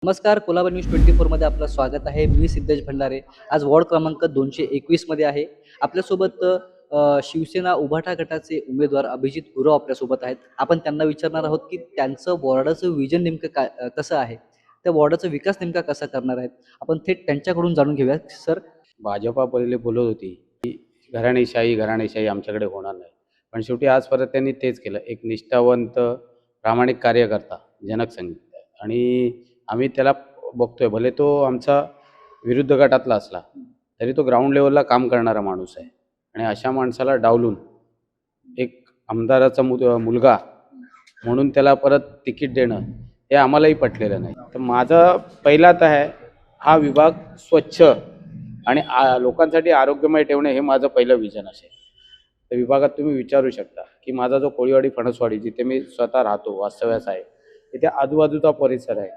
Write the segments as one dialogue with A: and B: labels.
A: नमस्कार, कोल्हापूर न्यूज 24 मध्ये आपलं स्वागत आहे. मी सिद्धेश भंडारे. आज वॉर्ड क्रमांक 221 मध्ये आहे. आपल्यासोबत शिवसेना उभाटा गटाचे उमेदवार अभिजित गुरव आपल्यासोबत आहेत. आपण त्यांना विचारणार आहोत की त्यांचं वॉर्डाचं विजन नेमकं काय कसं आहे, त्या वॉर्डाचा विकास नेमका कसा करणार आहेत. आपण थेट त्यांच्याकडून जाणून घेऊया. सर,
B: भाजपा पहिले बोलत होती की घराणेशाही आमच्याकडे होणार नाही, पण शेवटी आजपर्यंत त्यांनी तेच केलं. एक निष्ठावंत प्रामाणिक कार्यकर्ता जनक आणि आम्ही त्याला बघतोय. भले तो आमचा विरुद्ध गटातला असला तरी तो ग्राउंड लेवलला काम करणारा माणूस आहे. आणि अशा माणसाला डावलून एक आमदाराचा मुलगा म्हणून त्याला परत तिकीट देणं हे आम्हालाही पटलेलं नाही. तर माझं पहिला तर आहे, हा विभाग स्वच्छ आणि लोकांसाठी आरोग्यमय ठेवणे हे माझं पहिलं विजन असेल. त्या विभागात तुम्ही विचारू शकता की माझा जो कोळीवाडी फणसवाडी जिथे मी स्वतः राहतो, वास्तव्यास आहे, तिथे आजूबाजूचा परिसर आहे.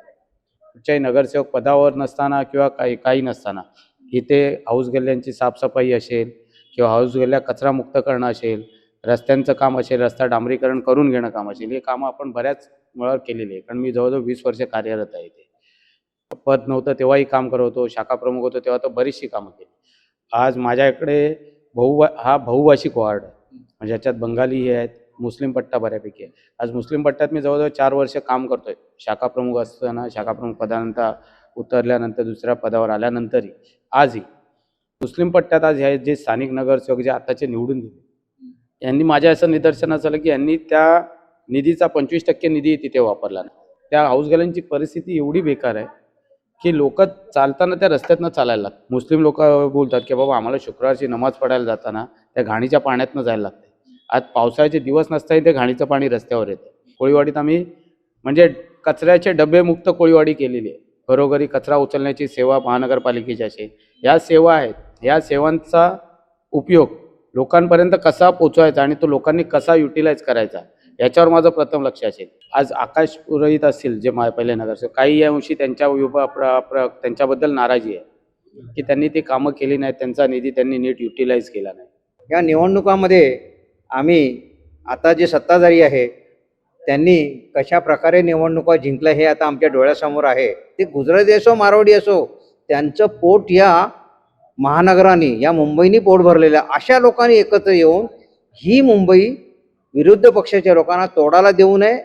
B: कुठच्याही नगरसेवक पदावर नसताना किंवा काही नसताना इथे हाऊस गल्ल्यांची साफसफाई असेल किंवा हाऊस गल्ल्या कचरामुक्त करणं असेल, रस्त्यांचं काम असेल, रस्ता डांबरीकरण करून घेणं काम असेल, हे कामं आपण बऱ्याच वेळा केलेली आहे. कारण मी जवळजवळ 20 वर्ष कार्यरत आहे इथे. पद नव्हतं तेव्हाही काम करत होतो, शाखा प्रमुख होतो तेव्हा तर बरीचशी कामं केली. आज माझ्याकडे बहुभाषिक वॉर्ड आहे, म्हणजे ज्याच्यात बंगाली हे आहेत, मुस्लिम पट्टा बऱ्यापैकी आहे. आज मुस्लिम पट्ट्यात मी जवळजवळ 4 वर्ष काम करतोय. शाखा प्रमुख असताना, शाखा प्रमुख पदानंतर उतरल्यानंतर, दुसऱ्या पदावर आल्यानंतरही आजही मुस्लिम पट्ट्यात आज हे जे स्थानिक नगरसेवक जे आताचे निवडून दिले, यांनी माझ्या असं निदर्शनास आलं की यांनी त्या निधीचा 25% निधी तिथे वापरला नाही. त्या हाऊस गल्ल्यांची परिस्थिती एवढी बेकार आहे की लोक चालताना त्या रस्त्यातनं चालायला लागतात. मुस्लिम लोक बोलतात की बाबा आम्हाला शुक्रवारची नमाज पडायला जाताना त्या घाणीच्या पाण्यातनं जायला लागते. आज पावसाळ्याचे दिवस नसताही ते घाणीचं पाणी रस्त्यावर येतं. कोळीवाडीत आम्ही म्हणजे कचऱ्याचे डबे मुक्त कोळीवाडी केलेली आहे. घरोघरी कचरा उचलण्याची सेवा महानगरपालिकेची असेल, या सेवा आहेत. या सेवांचा उपयोग लोकांपर्यंत कसा पोचवायचा आणि तो लोकांनी कसा युटिलाइज करायचा याच्यावर माझं प्रथम लक्ष असेल. आज आकाश पुरोहित असतील जे पहिले नगरसेवक, काही या अंशी त्यांच्याबद्दल नाराजी आहे की त्यांनी ते कामं केली नाहीत, त्यांचा निधी त्यांनी नीट युटिलाइज केला नाही.
C: या निवडणुकामध्ये आम्ही आता जे सत्ताधारी आहे त्यांनी कशा प्रकारे निवडणुका जिंकल्या हे आता आमच्या डोळ्यासमोर आहे. ते गुजराती असो मारवाडी असो, त्यांचं पोट या महानगराने, या मुंबईने पोट भरलेलं. अशा लोकांनी एकत्र येऊन ही मुंबई विरुद्ध पक्षाच्या लोकांना तोडाला देऊ नये.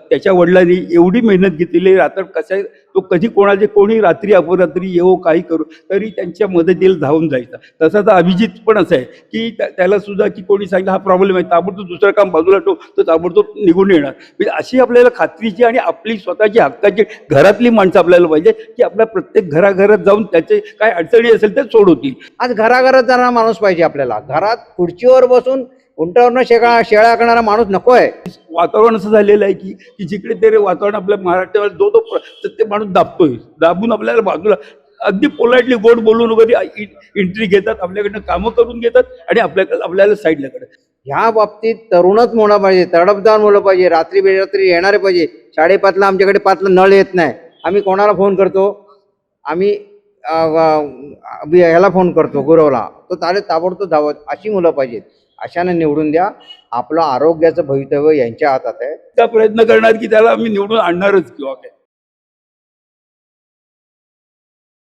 D: त्याच्या वडिलांनी एवढी मेहनत घेतलेली, रात्र कसं तो कधी कोणी रात्री अपरात्री येऊ काही करू तरी त्यांच्या मदतीला धावून जायचा. तसा तर अभिजित पण असं आहे की त्याला सुद्धा की कोणी सांगितलं हा प्रॉब्लेम आहे, ताबडतोब दुसरं काम बाजूला ठेव, तो ताबडतोब निघून येणार. म्हणजे अशी आपल्याला खात्रीची आणि आपली स्वतःची हक्काची घरातली माणसं आपल्याला पाहिजे की आपल्या प्रत्येक घराघरात जाऊन त्याचे काय अडचणी असेल ते सोडवतील.
C: आज घराघरात जाणारा माणूस पाहिजे आपल्याला. घरात खुर्चीवर बसून उंटावरनं शेळ्या करणारा माणूस नको आहे.
D: वातावरण असं झालेलं आहे की जिकडे ते वातावरण आपल्या महाराष्ट्रामध्ये जो प्रत्येक माणूस दाबून आपल्याला बाजूला अगदी पोलाइटली गोड बोलून वगैरे एंट्री घेतात, आपल्याकडनं कामं करून घेतात आणि आपल्याला साईडला करतात.
C: ह्या बाबतीत तरुणच मुलं पाहिजे, तडफदार मुलं पाहिजे, रात्री बेरात्री येणारे पाहिजे. 5:30ला आमच्याकडे 5ला नळ येत नाही, आम्ही कोणाला फोन करतो, आम्ही ह्याला फोन करतो गुरवला, तो ताबडतोब धावत. अशी मुलं पाहिजेत. अशाने निवडून द्या. आपलं आरोग्याचं भवितव्य यांच्या हातात आहे.
D: त्या प्रयत्न करणार की त्याला आम्ही निवडून आणणारच किंवा काय.